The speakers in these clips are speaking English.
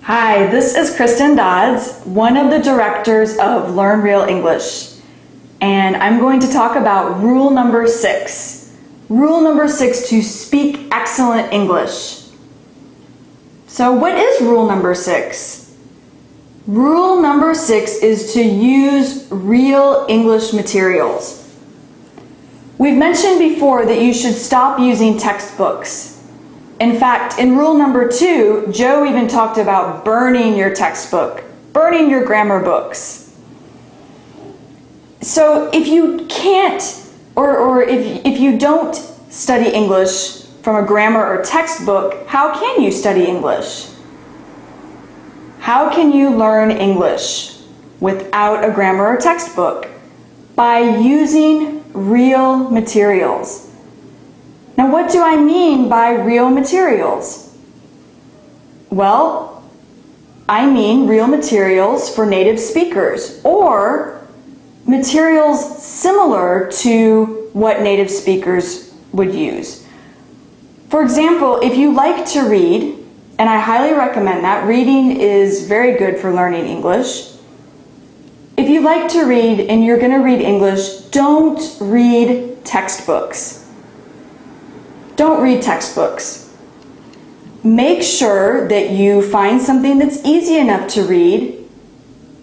Hi, this is Kristen Dodds, one of the directors of Learn Real English, and I'm going to talk about rule number 6. Rule number 6 to speak excellent English. So what is rule number 6? Rule number 6 is to use real English materials. We've mentioned before that you should stop using textbooks. In fact, in rule number 2, Joe even talked about burning your textbook, burning your grammar books. So if you can't, or if you don't study English from a grammar or textbook, how can you study English? How can you learn English without a grammar or textbook? By using real materials. Now, what do I mean by real materials? Well, I mean real materials for native speakers, or materials similar to what native speakers would use. For example, if you like to read, and I highly recommend that, reading is very good for learning English. If you like to read and you're going to read English, don't read textbooks. Don't read textbooks. Make sure that you find something that's easy enough to read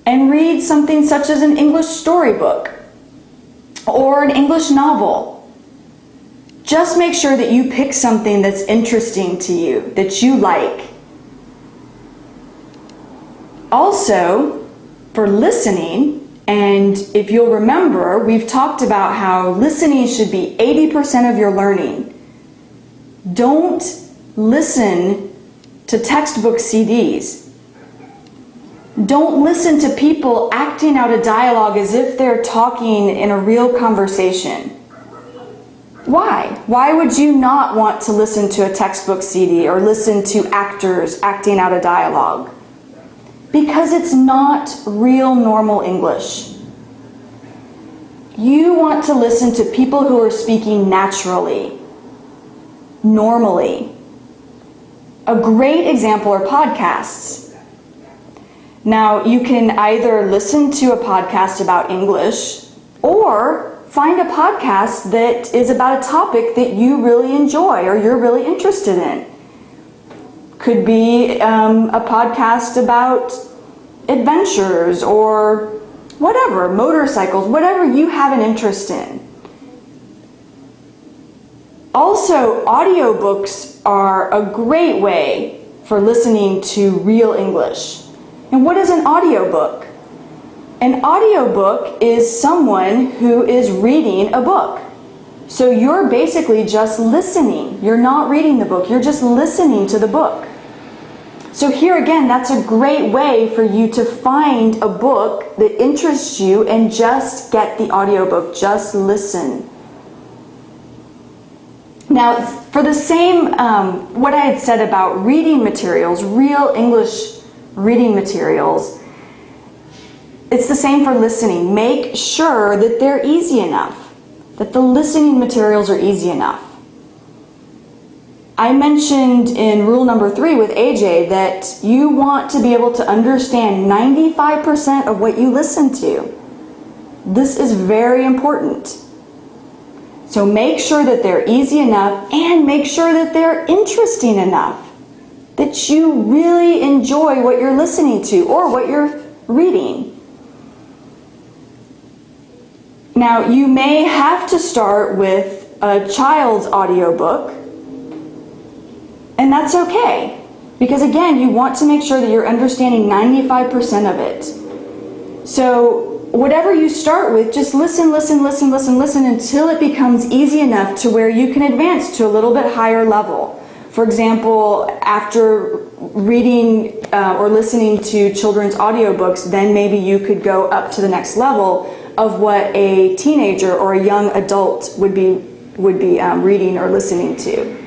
and read something such as an English storybook or an English novel. Just make sure that you pick something that's interesting to you, that you like. Also, for listening, and if you'll remember, we've talked about how listening should be 80% of your learning. Don't listen to textbook CDs. Don't listen to people acting out a dialogue as if they're talking in a real conversation. Why? Why would you not want to listen to a textbook CD or listen to actors acting out a dialogue? Because it's not real normal English. You want to listen to people who are speaking naturally, normally. A great example are podcasts. Now, you can either listen to a podcast about English or find a podcast that is about a topic that you really enjoy or you're really interested in. Could be a podcast about adventures or whatever, motorcycles, whatever you have an interest in. Also, audiobooks are a great way for listening to real English. And what is an audiobook? An audiobook is someone who is reading a book. So you're basically just listening. You're not reading the book, you're just listening to the book. So here again, that's a great way for you to find a book that interests you and just get the audiobook, just listen. Now, for the same, what I had said about reading materials, real English reading materials, it's the same for listening. Make sure that they're easy enough, that the listening materials are easy enough. I mentioned in rule number 3 with AJ that you want to be able to understand 95% of what you listen to. This is very important. So make sure that they're easy enough and make sure that they're interesting enough, that you really enjoy what you're listening to or what you're reading. Now, you may have to start with a child's audiobook, and that's okay, because again, you want to make sure that you're understanding 95% of it. So whatever you start with, just listen until it becomes easy enough to where you can advance to a little bit higher level. For example, after reading or listening to children's audiobooks, then maybe you could go up to the next level of what a teenager or a young adult would be reading or listening to.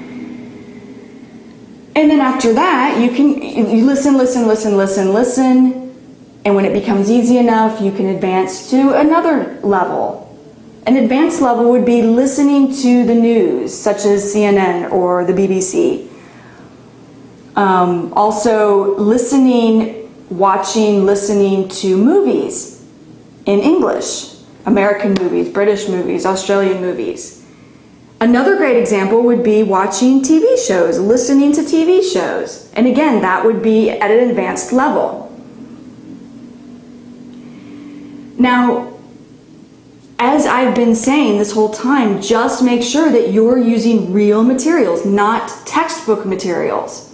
And then after that, you listen, and when it becomes easy enough, you can advance to another level. An advanced level would be listening to the news, such as CNN or the BBC. Also listening to movies in English, American movies, British movies, Australian movies. Another great example would be watching TV shows, listening to TV shows. And again, that would be at an advanced level. Now, as I've been saying this whole time, just make sure that you're using real materials, not textbook materials.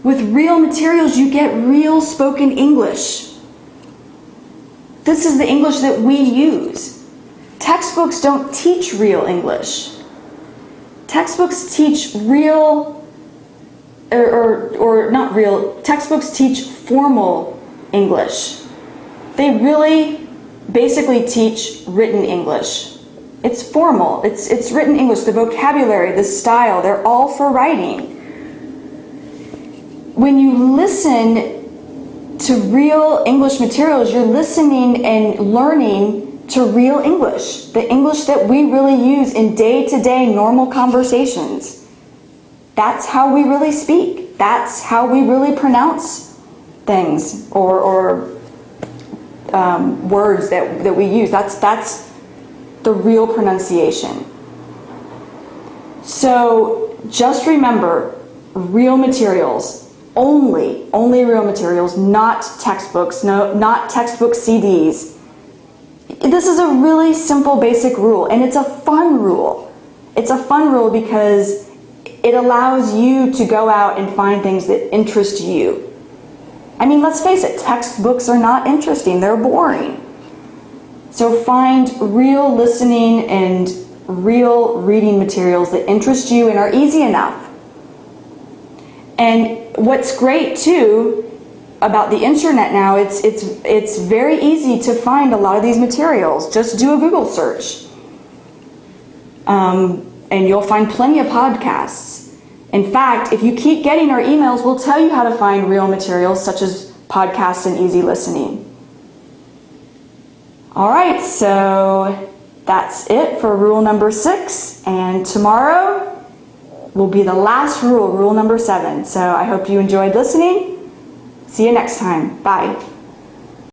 With real materials, you get real spoken English. This is the English that we use. Textbooks don't teach real English. Textbooks teach textbooks teach formal English. They really basically teach written English. It's formal, it's written English, the vocabulary, the style, they're all for writing. When you listen to real English materials, you're listening and learning to real English, the English that we really use in day-to-day normal conversations. That's how we really speak. That's how we really pronounce things or words that we use. That's the real pronunciation. So just remember, real materials, only real materials, not textbooks, not textbook CDs. This is a really simple basic rule, and it's a fun rule. It's a fun rule because it allows you to go out and find things that interest you. I mean, let's face it, textbooks are not interesting, they're boring. So find real listening and real reading materials that interest you and are easy enough. And what's great too about the internet now, it's very easy to find a lot of these materials. Just do a Google search. And you'll find plenty of podcasts. In fact, if you keep getting our emails, we'll tell you how to find real materials such as podcasts and easy listening. All right, so that's it for rule number 6. And tomorrow will be the last rule, rule number 7. So I hope you enjoyed listening. See you next time. Bye.